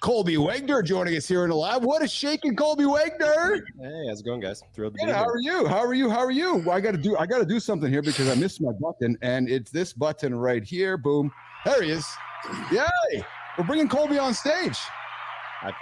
Colby Wagner joining us here in the lab. What a shaking, Colby Wagner. Hey, how's it going, guys? Thrilled to be How here. are you? Well, I gotta do something here because I missed my button, and it's this button right here. Boom. There he is. Yay! We're bringing Colby on stage.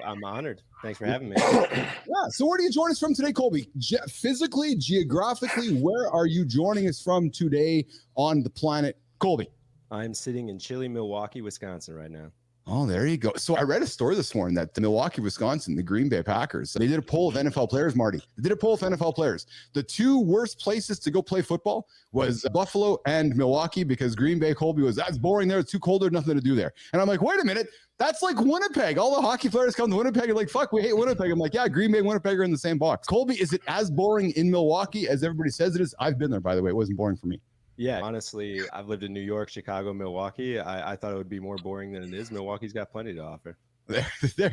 I'm honored. Thanks for having me. Yeah. So where do you join us from today, Colby? Physically, geographically, where are you joining us from today on the planet, Colby? I'm sitting in chilly Milwaukee, Wisconsin right now. Oh, there you go. So I read a story this morning that the Milwaukee, Wisconsin, the Green Bay Packers, they did a poll of NFL players, Marty. They did a poll of NFL players. The two worst places to go play football was Buffalo and Milwaukee because Green Bay, Colby, that's boring there. It's too cold. There's nothing to do there. And I'm like, wait a minute. That's like Winnipeg. All the hockey players come to Winnipeg and like, fuck, we hate Winnipeg. I'm like, yeah, Green Bay and Winnipeg are in the same box. Colby, is it as boring in Milwaukee as everybody says it is? I've been there, by the way. It wasn't boring for me. Yeah, honestly, I've lived in New York, Chicago, Milwaukee. I thought it would be more boring than it is. Milwaukee's got plenty to offer. There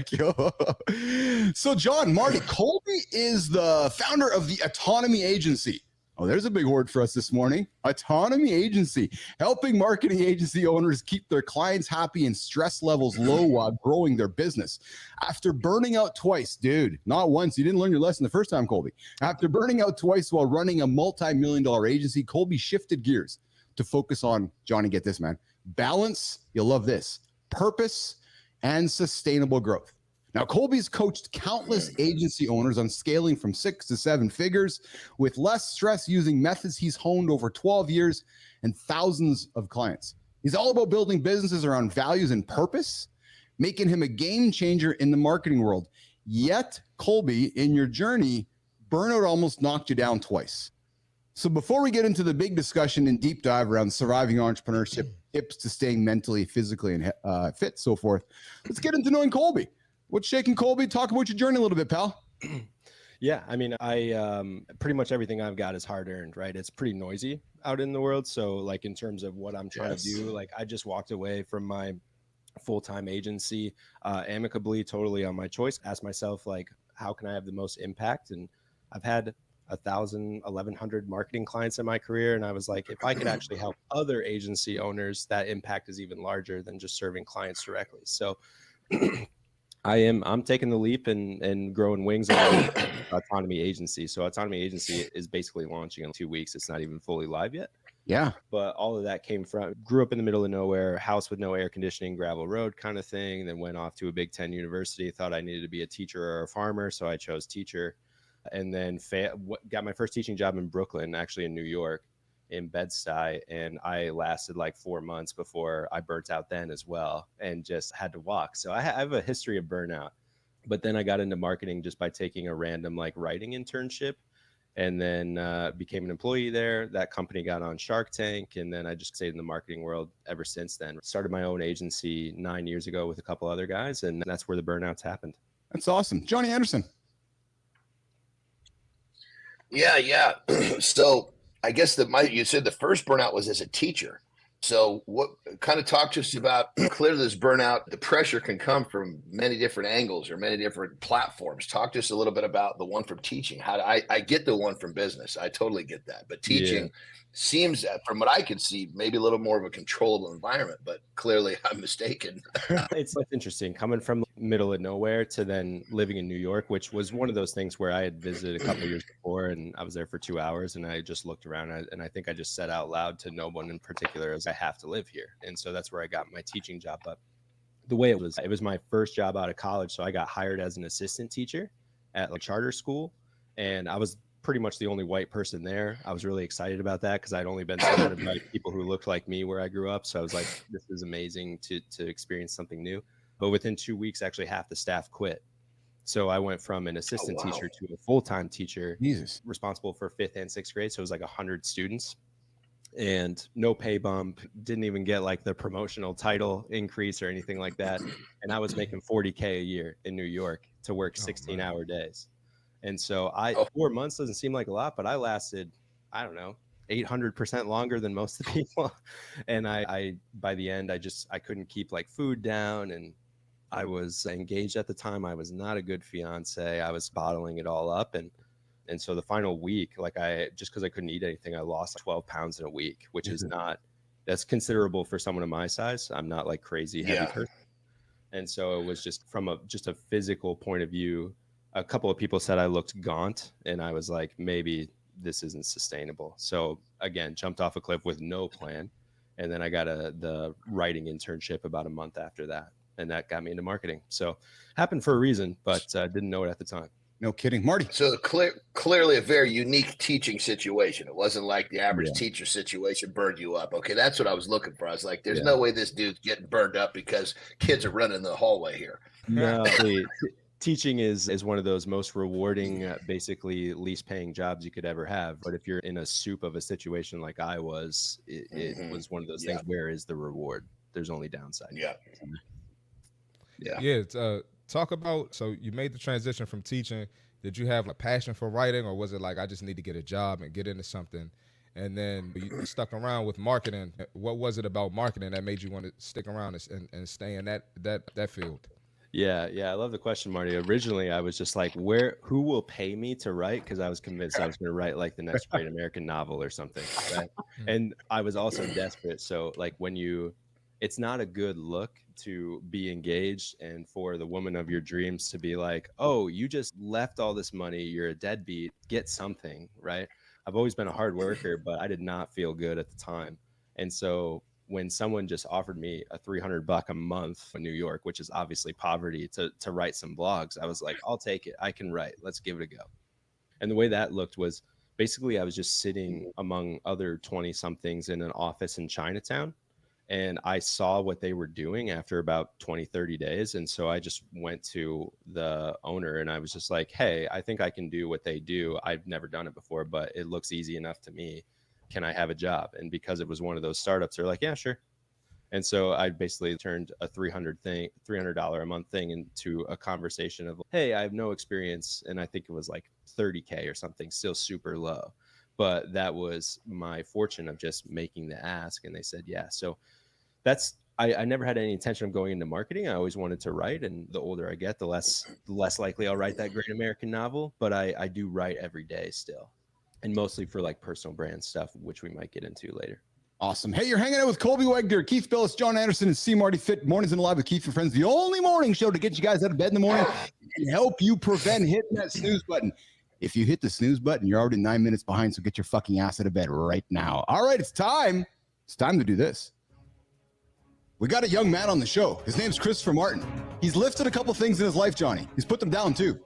you go. So, John, Marty, Colby is the founder of the Autonomy Agency. Oh, there's a big word for us this morning. Autonomy Agency, helping marketing agency owners keep their clients happy and stress levels low while growing their business. After burning out twice, dude, not once. You didn't learn your lesson the first time, Colby. After burning out twice while running a multi-million-dollar agency, Colby shifted gears to focus on, Johnny, get this, man, balance, you'll love this, purpose, and sustainable growth. Now, Colby's coached countless agency owners on scaling from 6 to 7 figures with less stress using methods he's honed over 12 years and thousands of clients. He's all about building businesses around values and purpose, making him a game changer in the marketing world. Yet, Colby, in your journey, burnout almost knocked you down twice. So before we get into the big discussion and deep dive around surviving entrepreneurship, tips to staying mentally, physically, and fit, so forth, let's get into knowing Colby. What's shaking, Colby? Talk about your journey a little bit, pal. Yeah, I mean, I pretty much everything I've got is hard earned, right? It's pretty noisy out in the world. So like in terms of what I'm trying to do, like I just walked away from my full-time agency amicably, totally on my choice. Asked myself, like, how can I have the most impact? And I've had 1,000, 1,100 marketing clients in my career. And I was like, if I could actually help other agency owners, that impact is even larger than just serving clients directly. So I'm taking the leap and growing wings on Autonomy Agency. So Autonomy Agency is basically launching in 2 weeks. It's not even fully live yet. Yeah. But all of that came from, grew up in the middle of nowhere, house with no air conditioning, gravel road kind of thing. Then went off to a Big Ten university, thought I needed to be a teacher or a farmer. So I chose teacher, and then got my first teaching job in Brooklyn, actually in New York, in Bed-Stuy, and I lasted like 4 months before I burnt out then as well and just had to walk. So I have a history of burnout, but then I got into marketing just by taking a random like writing internship, and then became an employee there. That company got on Shark Tank, and then I just stayed in the marketing world ever since then. Started my own agency 9 years ago with a couple other guys, and that's where the burnouts happened. That's awesome. Johnny Anderson. Yeah. So I guess you said the first burnout was as a teacher. So what kind of talk to us about clearly this burnout, the pressure can come from many different angles or many different platforms. Talk to us a little bit about the one from teaching. I get the one from business. I totally get that. But teaching seems, from what I can see, maybe a little more of a controllable environment, but clearly I'm mistaken. It's interesting coming from the middle of nowhere to then living in New York, which was one of those things where I had visited a couple of years before, and I was there for 2 hours, and I just looked around, and I think I just said out loud to no one in particular, as I have to live here. And so that's where I got my teaching job. But the way it was my first job out of college. So I got hired as an assistant teacher at a charter school, and I was pretty much the only white person there. I was really excited about that because I'd only been surrounded by people who looked like me where I grew up. So I was like, this is amazing to experience something new. But within 2 weeks, actually half the staff quit. So I went from an assistant teacher to a full-time teacher, responsible for 5th and 6th grade. So it was like 100 students, and no pay bump, didn't even get like the promotional title increase or anything like that. And I was making $40K a year in New York to work 16-hour days. And so 4 months doesn't seem like a lot, but I lasted, I don't know, 800% longer than most of the people. And I by the end, I couldn't keep like food down, and I was engaged at the time. I was not a good fiance. I was bottling it all up. And so the final week, like just because I couldn't eat anything, I lost 12 pounds in a week, which is that's considerable for someone of my size. I'm not like crazy heavy person. And so it was just from just a physical point of view. A couple of people said I looked gaunt, and I was like, maybe this isn't sustainable. So again, jumped off a cliff with no plan. And then I got the writing internship about a month after that. And that got me into marketing. So happened for a reason, but didn't know it at the time. No kidding. Marty. So clearly a very unique teaching situation. It wasn't like the average teacher situation burned you up. Okay, that's what I was looking for. I was like, there's no way this dude's getting burned up because kids are running the hallway here. No, teaching is one of those most rewarding, basically least paying jobs you could ever have. But if you're in a soup of a situation like I was, it was one of those things. Where is the reward? There's only downside. Talk about, so you made the transition from teaching. Did you have a passion for writing, or was it like, I just need to get a job and get into something? And then you stuck around with marketing. What was it about marketing that made you want to stick around and stay in that field? Yeah. I love the question, Marty. Originally, I was just like, who will pay me to write? Because I was convinced I was going to write like the next great American novel or something. Right? And I was also desperate. So like it's not a good look to be engaged and for the woman of your dreams to be like, oh, you just left all this money, you're a deadbeat, get something, right? I've always been a hard worker, but I did not feel good at the time. And so when someone just offered me a $300 a month in New York, which is obviously poverty, to write some blogs, I was like, I'll take it. I can write. Let's give it a go. And the way that looked was basically I was just sitting among other 20 somethings in an office in Chinatown. And I saw what they were doing after about 20, 30 days. And so I just went to the owner and I was just like, hey, I think I can do what they do. I've never done it before, but it looks easy enough to me. Can I have a job? And because it was one of those startups, they're like, yeah, sure. And so I basically turned a $300 a month thing into a conversation of, hey, I have no experience. And I think it was like $30K or something, still super low. But that was my fortune of just making the ask. And they said, yeah. So I never had any intention of going into marketing. I always wanted to write. And the older I get, the less likely I'll write that great American novel. But I do write every day still. And mostly for like personal brand stuff, which we might get into later. Awesome. Hey, you're hanging out with Colby Wagner, Keith Billis, John Anderson, and C. Marty Fit. Mornings and Live with Keith and Friends, the only morning show to get you guys out of bed in the morning and help you prevent hitting that snooze button. If you hit the snooze button, you're already 9 minutes behind, so get your fucking ass out of bed right now. All right, it's time. It's time to do this. We got a young man on the show. His name's Christopher Martin. He's lifted a couple things in his life, Johnny. He's put them down, too.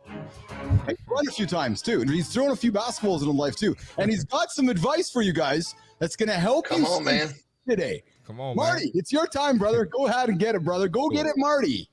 He's run a few times, too. And he's thrown a few basketballs in his life, too. And he's got some advice for you guys that's going to help you man. today. Come on, Marty, man. It's your time, brother. Go ahead and get it, brother. Go get it, Marty.